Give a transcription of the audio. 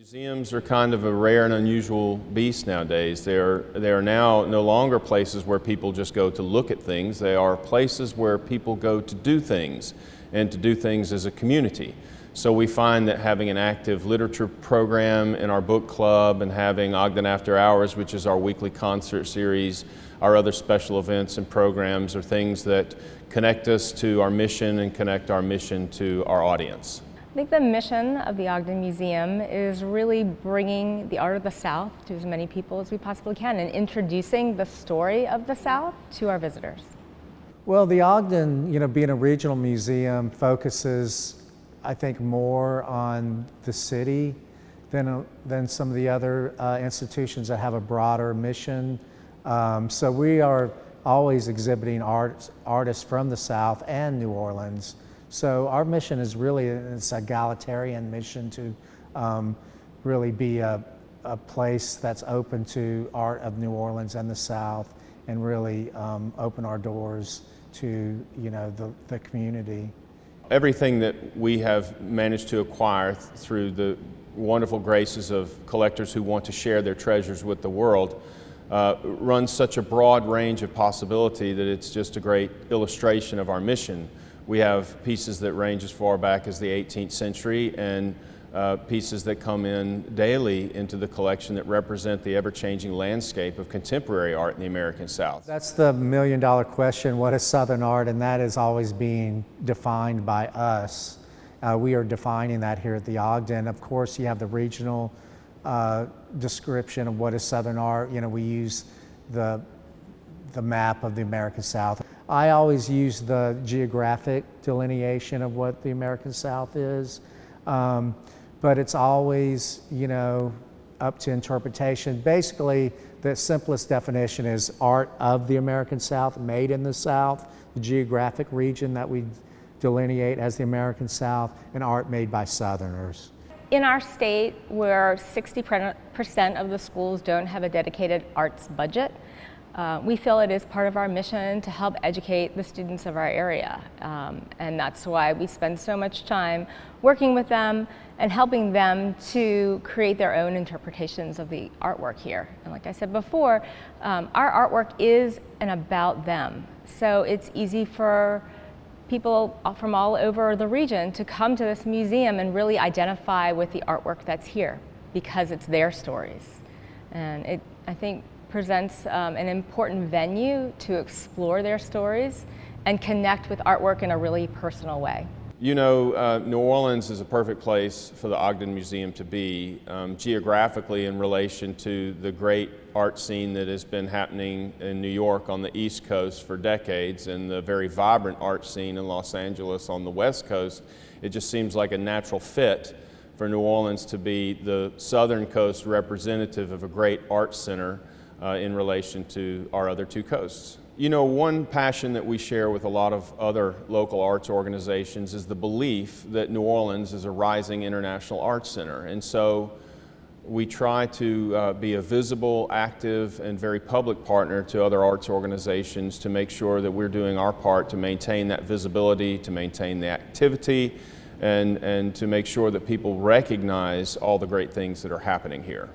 Museums are kind of a rare and unusual beast nowadays. They are now no longer places where people just go to look at things. They are places where people go to do things, and to do things as a community. So we find that having an active literature program in our book club and having Ogden After Hours, which is our weekly concert series, our other special events and programs are things that connect us to our mission and connect our mission to our audience. I think the mission of the Ogden Museum is really bringing the art of the South to as many people as we possibly can and introducing the story of the South to our visitors. Well, the Ogden, being a regional museum, focuses, I think, more on the city than some of the other institutions that have a broader mission. So we are always exhibiting artists from the South and New Orleans. So our mission is really an egalitarian mission to really be a place that's open to art of New Orleans and the South, and really open our doors to the community. Everything that we have managed to acquire through the wonderful graces of collectors who want to share their treasures with the world runs such a broad range of possibility that it's just a great illustration of our mission. We have pieces that range as far back as the 18th century and pieces that come in daily into the collection that represent the ever-changing landscape of contemporary art in the American South. That's the million-dollar question, what is Southern art? And that is always being defined by us. We are defining that here at the Ogden. Of course, you have the regional description of what is Southern art. We use the map of the American South. I always use the geographic delineation of what the American South is, but it's always, up to interpretation. Basically, the simplest definition is art of the American South, made in the South, the geographic region that we delineate as the American South, and art made by Southerners. In our state, where 60% of the schools don't have a dedicated arts budget, we feel it is part of our mission to help educate the students of our area. And that's why we spend so much time working with them and helping them to create their own interpretations of the artwork here. And like I said before, our artwork is and about them. So it's easy for people from all over the region to come to this museum and really identify with the artwork that's here because it's their stories. And it, I think, presents an important venue to explore their stories and connect with artwork in a really personal way. New Orleans is a perfect place for the Ogden Museum to be geographically in relation to the great art scene that has been happening in New York on the East Coast for decades, and the very vibrant art scene in Los Angeles on the West Coast. It just seems like a natural fit for New Orleans to be the Southern Coast representative of a great art center in relation to our other two coasts. One passion that we share with a lot of other local arts organizations is the belief that New Orleans is a rising international arts center. And so we try to be a visible, active, and very public partner to other arts organizations to make sure that we're doing our part to maintain that visibility, to maintain the activity, and to make sure that people recognize all the great things that are happening here.